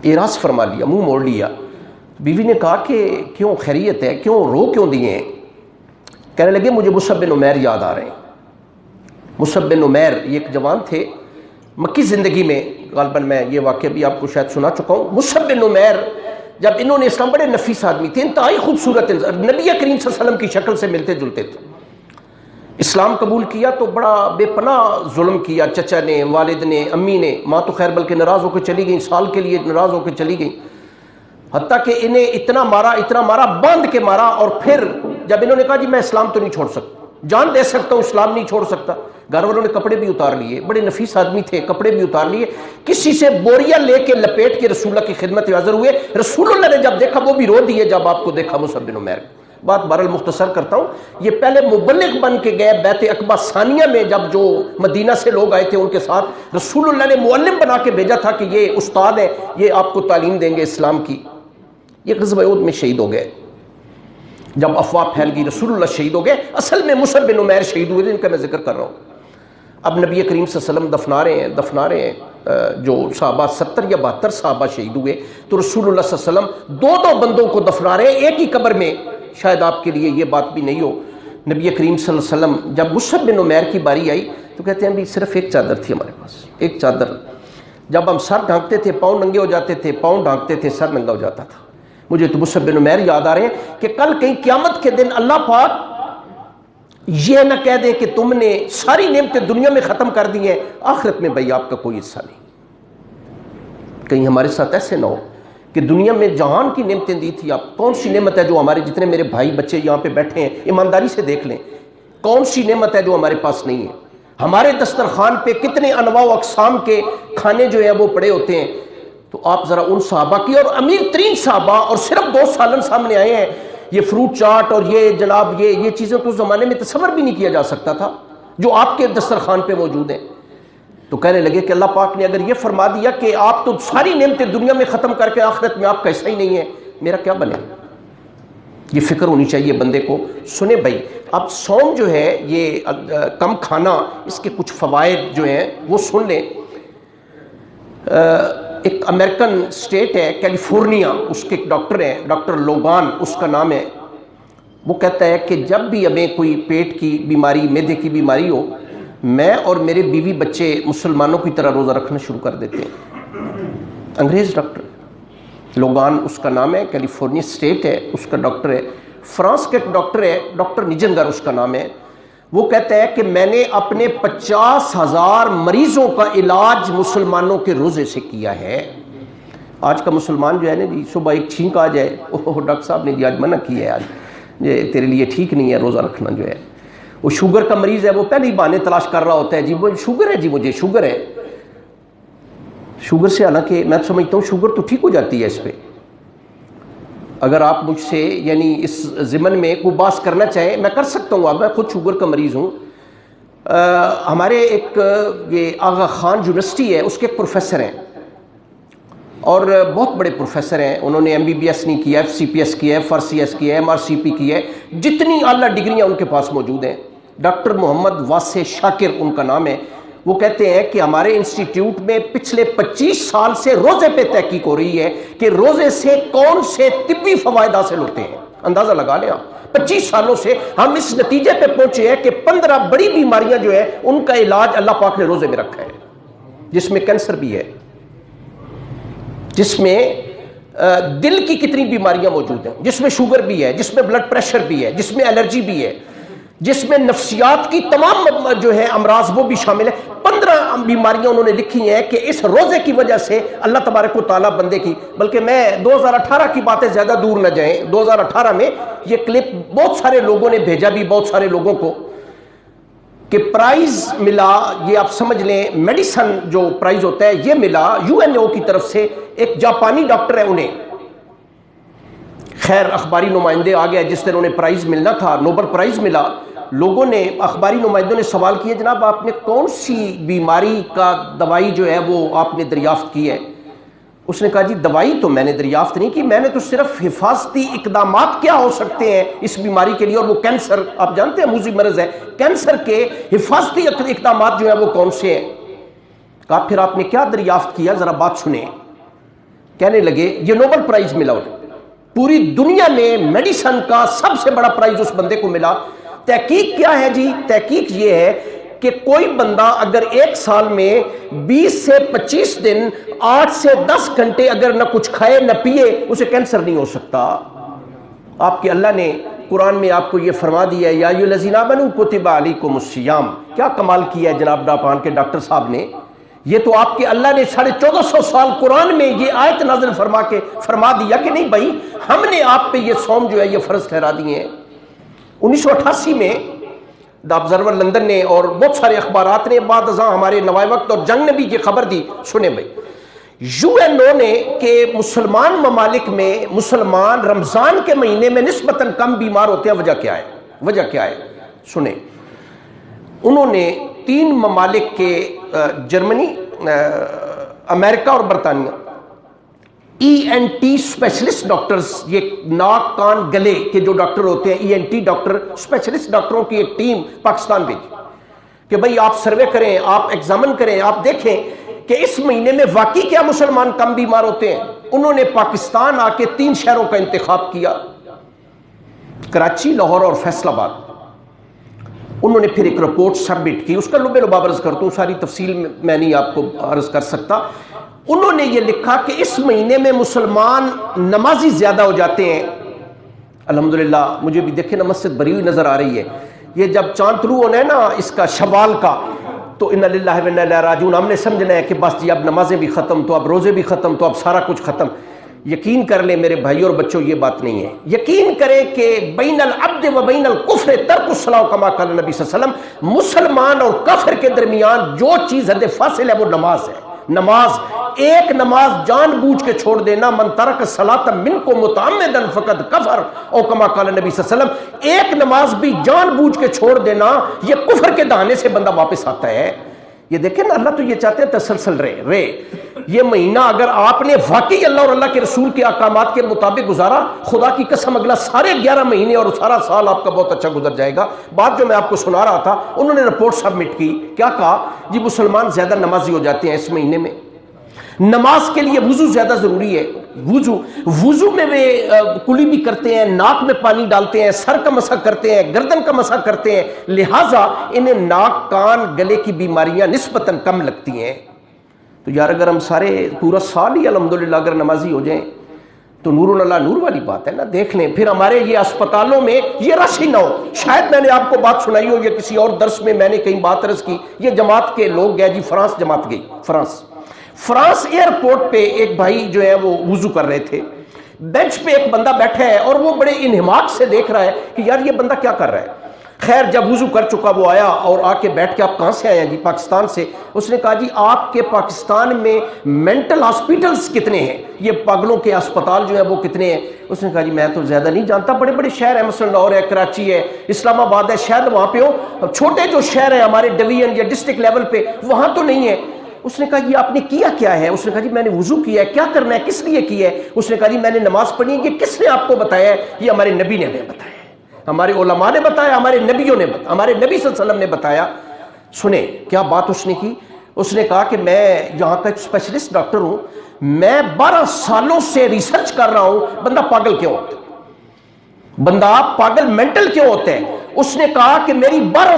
اعراض فرما لیا، منہ موڑ لیا. بیوی نے کہا کہ کیوں خیریت ہے، کیوں رو کیوں دیے ہیں؟ کہنے لگے مجھے مصعب بن عمیر یاد آ رہے ہیں. مصعب بن عمیر یہ ایک جوان تھے مکی زندگی میں، غالباً میں یہ واقعہ بھی آپ کو شاید سنا چکا ہوں. مصعب بن عمیر جب انہوں نے اسلام، بڑے نفیس آدمی تھے، انتہائی خوبصورت، نبی کریم صلی اللہ علیہ وسلم کی شکل سے ملتے جلتے تھے. اسلام قبول کیا تو بڑا بے پناہ ظلم کیا، چچا نے، والد نے، امی نے. ماں تو خیر بلکہ ناراض ہو کے چلی گئیں، سال کے لیے ناراض ہو کے چلی گئیں، حتیٰ کہ انہیں اتنا مارا باندھ کے مارا. اور پھر جب انہوں نے کہا جی میں اسلام تو نہیں چھوڑ سکتا، جان دے سکتا ہوں، اسلام نہیں چھوڑ سکتا، گھر والوں نے کپڑے بھی اتار لیے، بڑے نفیس آدمی تھے، کپڑے بھی اتار لیے، کسی سے بوریا لے کے لپیٹ کے رسول اللہ کی خدمت میں حاضر ہوئے. رسول اللہ نے جب دیکھا وہ بھی رو دیے جب آپ کو دیکھا مصعب بن عمیر. بات بہرحال مختصر کرتا ہوں، یہ پہلے مبلغ بن کے گئے بیت عقبہ ثانیہ میں، جب جو مدینہ سے لوگ آئے تھے ان کے ساتھ رسول اللہ نے معلم بنا کے بھیجا تھا کہ یہ استاد ہے، یہ آپ کو تعلیم دیں گے اسلام کی. یہ غزوہ احد میں شہید ہو گئے. جب افواہ پھیل گئی رسول اللہ شہید ہو گئے، اصل میں مصعب بن عمیر شہید ہوئے جن کا میں ذکر کر رہا ہوں. اب نبی کریم صلی اللہ علیہ وسلم دفنا رہے ہیں جو صحابہ 70 یا 72 صحابہ شہید ہوئے، تو رسول اللہ صلی اللہ علیہ وسلم 2 بندوں کو دفنا رہے ہیں ایک ہی قبر میں. شاید آپ کے لیے یہ بات بھی نہیں ہو، نبی کریم صلی اللہ علیہ وسلم جب مصعب بن عمیر کی باری آئی تو کہتے ہیں بھی صرف ایک چادر تھی ہمارے پاس، ایک چادر. جب ہم سر ڈھانکتے تھے پاؤں ننگے ہو جاتے تھے، پاؤں ڈھانکتے تھے سر ننگا ہو جاتا تھا. مجھے تو مصعب بن عمیر یاد آ رہے ہیں کہ کل کہیں قیامت کے دن اللہ پاک یہ نہ کہہ دے کہ تم نے ساری نعمتیں دنیا میں ختم کر دی ہیں، آخرت میں بھائی آپ کا کوئی حصہ نہیں. کہیں ہمارے ساتھ ایسے نہ ہو کہ دنیا میں جہان کی نعمتیں دی تھی، آپ کون سی نعمت ہے جو ہمارے جتنے میرے بھائی بچے یہاں پہ بیٹھے ہیں ایمانداری سے دیکھ لیں، کون سی نعمت ہے جو ہمارے پاس نہیں ہے؟ ہمارے دسترخوان پہ کتنے انواع و اقسام کے کھانے جو ہیں وہ پڑے ہوتے ہیں. تو آپ ذرا ان صحابہ کی، اور امیر ترین صحابہ، اور صرف 2 سالن سامنے آئے ہیں. یہ فروٹ چاٹ اور یہ جناب یہ چیزیں تو اس زمانے میں تصور بھی نہیں کیا جا سکتا تھا جو آپ کے دسترخوان پہ موجود ہیں. تو کہنے لگے کہ اللہ پاک نے اگر یہ فرما دیا کہ آپ تو ساری نعمتیں دنیا میں ختم کر کے آخرت میں آپ کا حصہ ہی نہیں ہے، میرا کیا بنے؟ یہ فکر ہونی چاہیے بندے کو. سنیں بھائی، اب صوم جو ہے یہ کم کھانا، اس کے کچھ فوائد جو ہیں وہ سن لیں. ایک امریکن اسٹیٹ ہے کیلیفورنیا، اس کے ایک ڈاکٹر ہیں، ڈاکٹر لوگان اس کا نام ہے. وہ کہتا ہے کہ جب بھی ہمیں کوئی پیٹ کی بیماری، معدے کی بیماری ہو، میں اور میرے بیوی بچے مسلمانوں کی طرح روزہ رکھنا شروع کر دیتے ہیں. انگریز ڈاکٹر لوگان اس کا نام ہے، کیلیفورنیا اسٹیٹ ہے، اس کا ڈاکٹر ہے. فرانس کا ایک ڈاکٹر ہے، ڈاکٹر نیجنگر اس کا نام ہے. وہ کہتا ہے کہ میں نے اپنے 50,000 مریضوں کا علاج مسلمانوں کے روزے سے کیا ہے. آج کا مسلمان جو ہے نا جی، صبح ایک چھینک آ جائے، ڈاکٹر صاحب نے جی آج منع کیا ہے، آج یہ تیرے لیے ٹھیک نہیں ہے روزہ رکھنا جو ہے. وہ شوگر کا مریض ہے، وہ پہلے ہی بہانے تلاش کر رہا ہوتا ہے، جی وہ شوگر ہے، جی مجھے شوگر ہے. شوگر سے حالانکہ میں سمجھتا ہوں شوگر تو ٹھیک ہو جاتی ہے. اس پہ اگر آپ مجھ سے یعنی اس ضمن میں کوئی بات کرنا چاہیں میں کر سکتا ہوں. میں خود شوگر کا مریض ہوں. ہمارے ایک یہ آغا خان یونیورسٹی ہے، اس کے ایک پروفیسر ہیں اور بہت بڑے پروفیسر ہیں. انہوں نے MBBS نہیں کیا، FCPS کیا ہے، FRCS کیا ہے، MRCP کی ہے، جتنی اعلیٰ ڈگریاں ان کے پاس موجود ہیں. ڈاکٹر محمد واسع شاکر ان کا نام ہے. وہ کہتے ہیں کہ ہمارے انسٹیٹیوٹ میں پچھلے 25 سال سے روزے پہ تحقیق ہو رہی ہے کہ روزے سے کون سے طبی فوائد حاصل ہوتے ہیں. اندازہ لگا لیں آپ، 25 سالوں سے ہم اس نتیجے پہ پہنچے ہیں کہ 15 بڑی بیماریاں جو ہیں ان کا علاج اللہ پاک نے روزے میں رکھا ہے، جس میں کینسر بھی ہے، جس میں دل کی کتنی بیماریاں موجود ہیں، جس میں شوگر بھی ہے، جس میں بلڈ پریشر بھی ہے، جس میں الرجی بھی ہے، جس میں نفسیات کی تمام جو ہے امراض وہ بھی شامل ہے. 15 بیماریاں انہوں نے لکھی ہیں کہ اس روزے کی وجہ سے اللہ تبارک و تعالیٰ بندے کی. بلکہ میں 2018 کی باتیں زیادہ دور نہ جائیں، 2018 میں یہ کلپ بہت سارے لوگوں نے بھیجا بھی، بہت سارے لوگوں کو، کہ پرائز ملا، یہ آپ سمجھ لیں میڈیسن جو پرائز ہوتا ہے یہ ملا UNESCO کی طرف سے. ایک جاپانی ڈاکٹر ہے، انہیں خیر اخباری نمائندے آ گیا، جس دن انہیں پرائز ملنا تھا، نوبل پرائز ملا، لوگوں نے، اخباری نمائندوں نے سوال کیا جناب آپ نے کون سی بیماری کا دوائی جو ہے وہ آپ نے دریافت کی ہے؟ اس نے کہا جی دوائی تو میں نے دریافت نہیں کی، میں نے تو صرف حفاظتی اقدامات کیا ہو سکتے ہیں اس بیماری کے لیے، اور وہ کینسر، آپ جانتے ہیں موذی مرض ہے، کینسر کے حفاظتی اقدامات جو ہیں وہ کون سے ہیں؟ کہا پھر آپ نے کیا دریافت کیا، ذرا بات سنیں۔ کہنے لگے یہ نوبل پرائز ملا انہیں، پوری دنیا میں میڈیسن کا سب سے بڑا پرائز اس بندے کو ملا۔ تحقیق کیا ہے جی؟ تحقیق یہ ہے کہ کوئی بندہ اگر ایک سال میں 20 سے 25 دن 8 سے 10 گھنٹے اگر نہ کچھ کھائے نہ پیے، اسے کینسر نہیں ہو سکتا۔ آپ کے اللہ نے قرآن میں آپ کو یہ فرما دیا ہے یا ایھا الذین آمنوا کتب علیکم الصیام۔ کیا کمال کیا ہے جناب ڈاپان کے ڈاکٹر صاحب نے، یہ تو آپ کے اللہ نے 1450 سال قرآن میں یہ آیت نازل فرما دیا کہ نہیں بھائی ہم نے آپ پہ یہ صوم جو ہے یہ فرض ٹھہرا دیے ہیں۔ 1988 میں دا آبزرور لندن نے اور بہت سارے اخبارات نے، بعد ازاں ہمارے نوائے وقت اور جنگ نے بھی یہ خبر دی، سنیں بھائی، UN نے کہ مسلمان ممالک میں مسلمان رمضان کے مہینے میں نسبتاً کم بیمار ہوتے ہیں، وجہ کیا ہے؟ وجہ کیا ہے؟ سنیں، انہوں نے 3 ممالک کے جرمنی، امریکہ اور برطانیہ، ENT اسپیشلسٹ ڈاکٹرز، یہ ناک کان گلے کے جو ڈاکٹر ہوتے ہیں ENT ڈاکٹر، اسپیشلسٹ ڈاکٹروں کی ایک ٹیم پاکستان بھیجی کہ بھئی آپ سروے کریں، آپ ایگزامن کریں، آپ دیکھیں کہ اس مہینے میں واقعی کیا مسلمان کم بیمار ہوتے ہیں۔ انہوں نے پاکستان آ کے 3 شہروں کا انتخاب کیا، کراچی، لاہور اور فیصل آباد۔ انہوں نے پھر ایک رپورٹ سبمٹ کی، اس کا لبے لباب عرض کرتا ہوں، ساری تفصیل میں نہیں آپ کو عرض کر سکتا۔ انہوں نے یہ لکھا کہ اس مہینے میں مسلمان نمازی زیادہ ہو جاتے ہیں۔ الحمدللہ مجھے بھی دیکھیں نا مسجد بھری ہوئی نظر آ رہی ہے۔ یہ جب چاند طلوع ہونا ہے نا اس کا شوال کا، تو انا للہ و انا الیہ راجعون، ہم نے سمجھنا ہے کہ بس جی اب نمازیں بھی ختم، تو اب روزے بھی ختم، تو اب سارا کچھ ختم۔ یقین کر لیں میرے بھائی اور بچوں یہ بات نہیں ہے، یقین کریں کہ بین العبد و بین الکفر ترک الصلاۃ کما قال نبی صلی اللہ علیہ وسلم، مسلمان اور کافر کے درمیان جو چیز حد فاصل ہے وہ نماز ہے۔ نماز، ایک نماز جان بوجھ کے چھوڑ دینا، من ترک الصلاۃ منکم متعمدا فقد کفر او کما قال نبی صلی اللہ علیہ وسلم، ایک نماز بھی جان بوجھ کے چھوڑ دینا یہ کفر کے دہانے سے بندہ واپس آتا ہے۔ یہ دیکھیں نا، اللہ تو یہ چاہتے ہیں تسلسل رہے۔ یہ مہینہ اگر آپ نے واقعی اللہ اور اللہ کے رسول کے احکامات کے مطابق گزارا، خدا کی قسم اگلا سارے 11 مہینے اور سارا سال آپ کا بہت اچھا گزر جائے گا۔ بات جو میں آپ کو سنا رہا تھا، انہوں نے رپورٹ سبمٹ کی، کیا کہا جی مسلمان زیادہ نمازی ہو جاتے ہیں اس مہینے میں۔ نماز کے لیے وضو زیادہ ضروری ہے، وضو میں وہ کلی بھی کرتے ہیں، ناک میں پانی ڈالتے ہیں، سر کا مسح کرتے ہیں، گردن کا مسح کرتے ہیں، لہٰذا انہیں ناک کان گلے کی بیماریاں نسبتاً کم لگتی ہیں۔ تو یار اگر ہم سارے پورا سال ہی الحمدللہ اگر نمازی ہو جائیں تو نور اللہ نور والی بات ہے نا۔ دیکھ لیں پھر ہمارے یہ اسپتالوں میں یہ رش ہی نہ ہو۔ شاید میں نے آپ کو بات سنائی ہو یا کسی اور درس میں میں نے کہیں بات عرض کی، یہ جماعت کے لوگ گئے جی فرانس، جماعت گئی فرانس ایئرپورٹ پہ ایک بھائی جو ہے وہ وضو کر رہے تھے، بینچ پہ ایک بندہ بیٹھا ہے اور وہ بڑے انہماک سے دیکھ رہا ہے کہ یار یہ بندہ کیا کر رہا ہے۔ خیر جب وضو کر چکا وہ آیا اور آ کے بیٹھ کے، آپ کہاں سے آئے ہیں جی؟ پاکستان سے۔ اس نے کہا جی آپ کے پاکستان میں مینٹل ہاسپٹلز کتنے ہیں، یہ پاگلوں کے اسپتال جو ہیں وہ کتنے ہیں؟ اس نے کہا جی میں تو زیادہ نہیں جانتا، بڑے بڑے شہر ہیں، مثلا لاہور ہے، کراچی ہے، اسلام آباد ہے، شاید وہاں پہ ہو، چھوٹے جو شہر ہیں ہمارے ڈویژن یا ڈسٹرکٹ لیول پہ وہاں تو نہیں ہے۔ اس نے کہا جی آپ نے کیا ہے؟ اس نے کہا جی میں نے وضو کیا ہے۔ کیا کرنا ہے، کس لیے کیا ہے؟ اس نے کہا جی میں نے نماز پڑھی ہے۔ یہ کس نے آپ کو بتایا ہے؟ یہ ہمارے نبی نے ہمیں بتایا، ہمارے علماء نے بتایا، ہمارے نبیوں نے بتایا، ہمارے نبی صلی اللہ علیہ وسلم نے بتایا۔ سنیں کیا بات اس نے کی۔ اس نے کہا کہ میں یہاں کا ایک اسپیشلسٹ ڈاکٹر ہوں، میں 12 سالوں سے ریسرچ کر رہا ہوں بندہ پاگل کیوں ہوتا ہے، بندہ پاگل مینٹل کیوں ہوتا ہے۔ اس نے کہا کہ میری 12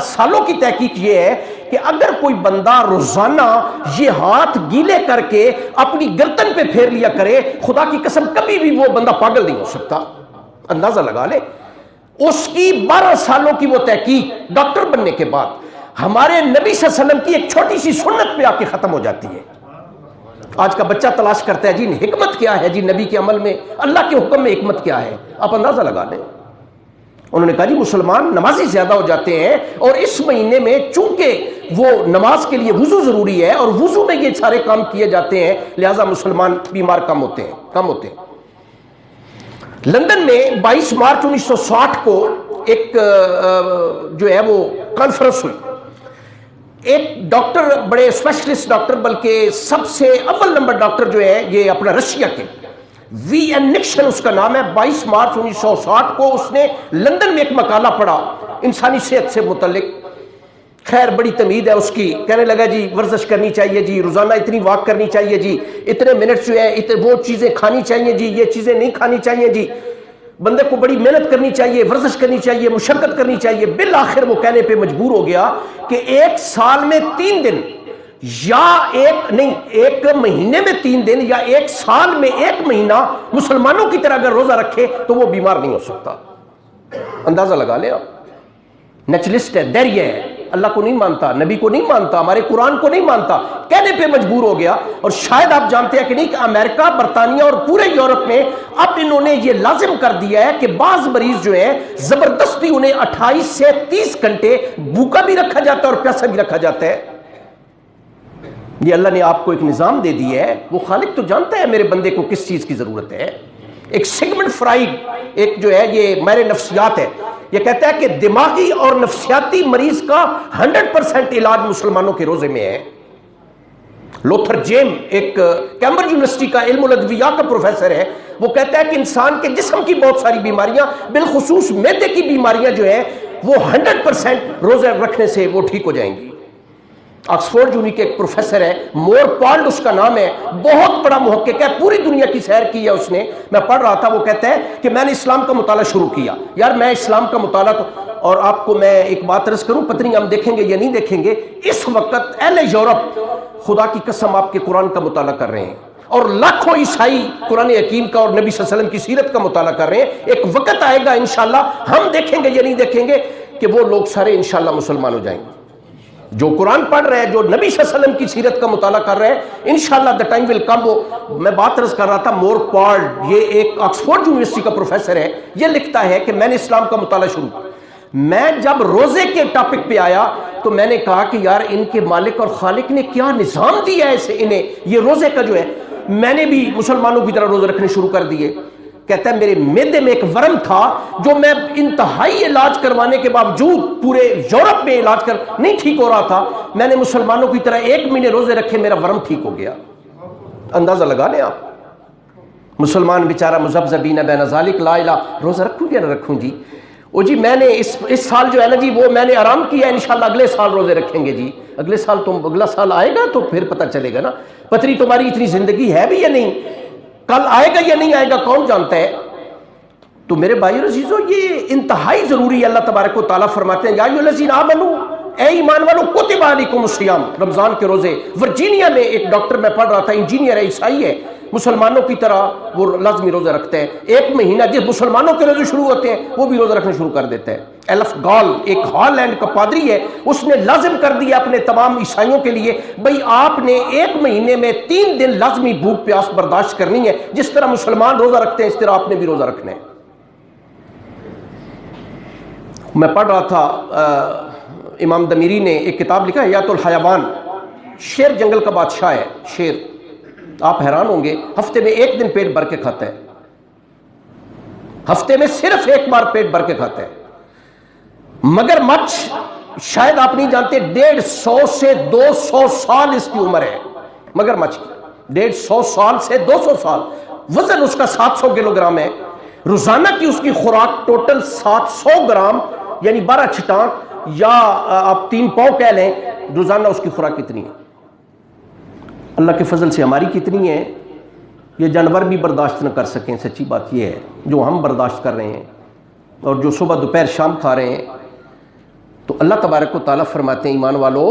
سالوں کی تحقیق یہ ہے کہ اگر کوئی بندہ روزانہ یہ ہاتھ گیلے کر کے اپنی گردن پہ پھیر لیا کرے، خدا کی قسم کبھی بھی وہ بندہ پاگل نہیں ہو سکتا۔ اندازہ لگا لے، اس کی 12 سالوں کی وہ تحقیق ڈاکٹر بننے کے بعد ہمارے نبی صلی اللہ علیہ وسلم کی ایک چھوٹی سی سنت پہ آ کے ختم ہو جاتی ہے۔ آج کا بچہ تلاش کرتا ہے جی حکمت کیا ہے، جی نبی کے عمل میں، اللہ کے حکم میں حکمت کیا ہے، آپ اندازہ لگا لیں۔ انہوں نے کہا جی مسلمان نمازی زیادہ ہو جاتے ہیں، اور اس مہینے میں چونکہ وہ نماز کے لیے وضو ضروری ہے اور وضو میں یہ سارے کام کیے جاتے ہیں، لہٰذا مسلمان بیمار کم ہوتے ہیں۔ لندن میں 22 مارچ 1960 کو ایک جو ہے وہ کانفرنس ہوئی. ایک ڈاکٹر، بڑے اسپیشلسٹ ڈاکٹر، بلکہ سب سے اول نمبر ڈاکٹر جو ہے یہ اپنا رشیا کے وی این نکسن اس کا نام ہے. 22 مارچ 1960 کو اس نے لندن میں ایک مقالہ پڑھا انسانی صحت سے متعلق. خیر بڑی تمید ہے اس کی. کہنے لگا جی ورزش کرنی چاہیے جی، روزانہ اتنی واک کرنی چاہیے جی، اتنے منٹ جو ہے وہ چیزیں کھانی چاہیے جی، یہ چیزیں نہیں کھانی چاہیے جی، بندے کو بڑی محنت کرنی چاہیے، ورزش کرنی چاہیے، مشقت کرنی چاہیے. بالآخر وہ کہنے پہ مجبور ہو گیا کہ 1 سال میں 3 دن یا ایک مہینے میں 3 دن یا 1 سال میں 1 مہینہ مسلمانوں کی طرح اگر روزہ رکھے تو وہ بیمار نہیں ہو سکتا. اندازہ لگا لیں آپ. نیچرلسٹ ہے، دریہ ہے، اللہ کو نہیں مانتا، نبی کو نہیں مانتا، ہمارے قرآن کو نہیں مانتا، کہنے پہ مجبور ہو گیا. اور شاید آپ جانتے ہیں کہ نہیں کہ امریکہ، برطانیہ اور پورے یورپ میں اب انہوں نے یہ لازم کر دیا ہے کہ بعض مریض جو ہیں زبردستی انہیں 28 سے 30 گھنٹے بھوکا بھی رکھا جاتا ہے اور پیاسا بھی رکھا جاتا ہے. یہ اللہ نے آپ کو ایک نظام دے دیا ہے. وہ خالق تو جانتا ہے میرے بندے کو کس چیز کی ضرورت ہے. ایک سیگمنڈ فرائڈ ایک جو ہے یہ ماہر نفسیات ہے، یہ کہتا ہے کہ دماغی اور نفسیاتی مریض کا 100% علاج مسلمانوں کے روزے میں ہے. لوتھر جیم ایک کیمبرج یونیورسٹی کا علم الادویات کا پروفیسر ہے، وہ کہتا ہے کہ انسان کے جسم کی بہت ساری بیماریاں، بالخصوص معدے کی بیماریاں جو ہیں وہ 100% روزے رکھنے سے وہ ٹھیک ہو جائیں گی. آکسفورڈ یونی کے ایک پروفیسر ہے، مور پالڈ اس کا نام ہے، بہت بڑا محقق ہے، پوری دنیا کی سیر کی ہے اس نے. میں پڑھ رہا تھا، وہ کہتا ہے کہ میں نے اسلام کا مطالعہ شروع کیا. یار میں اسلام کا مطالعہ اور آپ کو میں ایک بات عرض کروں، پتہ نہیں ہم دیکھیں گے یا نہیں دیکھیں گے، اس وقت اہل یورپ خدا کی قسم آپ کے قرآن کا مطالعہ کر رہے ہیں اور لاکھوں عیسائی قرآن حکیم کا اور نبی صلی اللہ علیہ وسلم کی سیرت کا مطالعہ کر رہے ہیں. ایک وقت آئے گا انشاءاللہ، ہم دیکھیں گے یا نہیں دیکھیں گے، کہ وہ لوگ سارے انشاءاللہ مسلمان ہو جائیں گے. جو قرآن پڑھ رہے ہیں، جو نبی صلی اللہ علیہ وسلم کی سیرت کا مطالعہ کر رہے ہیں، انشاءاللہ the time will come. میں بات عرض کر رہا تھا، مور پالڈ یہ ایک آکسفورڈ یونیورسٹی کا پروفیسر ہے، یہ لکھتا ہے کہ میں نے اسلام کا مطالعہ شروع کیا. میں جب روزے کے ٹاپک پہ آیا تو میں نے کہا کہ یار ان کے مالک اور خالق نے کیا نظام دیا ہے اسے، انہیں یہ روزے کا جو ہے. میں نے بھی مسلمانوں کی طرح روزے رکھنے شروع کر دیے. کہتا ہے میرے معدے میں ایک ورم تھا جو میں انتہائی علاج کروانے کے باوجود پورے یورپ میں علاج کر نہیں ٹھیک ہو رہا تھا. میں نے مسلمانوں کی طرح 1 مہینے روزے رکھے، میرا ورم ٹھیک ہو گیا. اندازہ لگا لیں آپ. مسلمان بیچارہ مذبذبین بین ذالک، لا الہ، روزہ رکھوں یا نہ رکھوں جی؟ او جی میں نے اس سال جو ہے نا جی وہ میں نے آرام کیا ہے، انشاءاللہ اگلے سال روزے رکھیں گے جی. اگلے سال آئے گا تو پھر پتہ چلے گا نا. پتری تمہاری اتنی زندگی ہے بھی یا نہیں، کل آئے گا یا نہیں آئے گا کون جانتا ہے. تو میرے بھائی اور عزیزو یہ انتہائی ضروری ہے. اللہ تبارک و تعالیٰ فرماتے ہیں یا ایھا الذین آمنوا، اے ایمان والو، کتب علیکم الصیام، رمضان کے روزے. ورجینیا میں ایک ڈاکٹر میں پڑھ رہا تھا، انجینئر ہے، عیسائی ہے، مسلمانوں کی طرح وہ لازمی روزہ رکھتے ہیں. 1 مہینہ جس مسلمانوں کے روزے شروع ہوتے ہیں وہ بھی روزہ رکھنا شروع کر دیتا ہے. ایلف گال ایک ہالینڈ کا پادری ہے، اس نے لازم کر دیا اپنے تمام عیسائیوں کے لیے، بھئی آپ نے 1 مہینے میں 3 دن لازمی بھوک پیاس برداشت کرنی ہے. جس طرح مسلمان روزہ رکھتے ہیں اس طرح آپ نے بھی روزہ رکھنا ہے. میں پڑھ رہا تھا، امام دمیری نے ایک کتاب لکھا ہے حیات الحیوان. شیر جنگل کا بادشاہ ہے. شیر، آپ حیران ہوں گے، ہفتے میں 1 دن پیٹ بھر کے کھاتا ہے. ہفتے میں صرف 1 بار پیٹ بھر کے کھاتا ہے. مگر مچھ شاید آپ نہیں جانتے 150 سے 200 سال اس کی عمر ہے. مگر مچھ کی 150 سال سے 200 سال. وزن اس کا 700 کلو گرام ہے. روزانہ کی اس کی خوراک ٹوٹل 700 گرام، یعنی 12 چھٹانک یا آپ 3 پاؤ کہہ لیں. روزانہ اس کی خوراک کتنی ہے؟ اللہ کے فضل سے ہماری کتنی ہے یہ جانور بھی برداشت نہ کر سکیں. سچی بات یہ ہے، جو ہم برداشت کر رہے ہیں اور جو صبح دوپہر شام کھا رہے ہیں. تو اللہ تبارک و تعالیٰ فرماتے ہیں ایمان والو،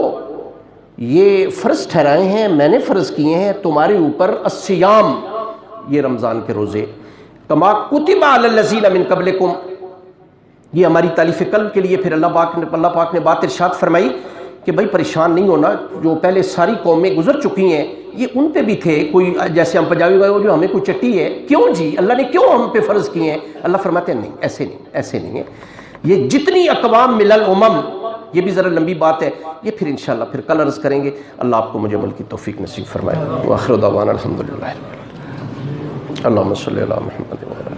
یہ فرض ٹھہرائے ہیں، میں نے فرض کیے ہیں تمہارے اوپر الصیام، یہ رمضان کے روزے، کما کتب علی الذین من قبلکم. یہ ہماری تالیف قلب کے لیے پھر اللہ پاک نے بات ارشاد فرمائی کہ بھائی پریشان نہیں ہونا، جو پہلے ساری قومیں گزر چکی ہیں یہ ان پہ بھی تھے. کوئی جیسے ہم پنجابی بھائی جو ہمیں کوئی چٹی ہے، کیوں جی اللہ نے کیوں ہم پہ فرض کیے ہیں؟ اللہ فرماتے ہیں نہیں، ایسے نہیں ہے. یہ جتنی اقوام مل الامم، یہ بھی ذرا لمبی بات ہے، یہ پھر انشاءاللہ پھر کل عرض کریں گے. اللہ آپ کو مجھے عمل کی توفیق نصیب فرمائے. وآخر دعوانا الحمدللہ. اللہم صلی علی محمد.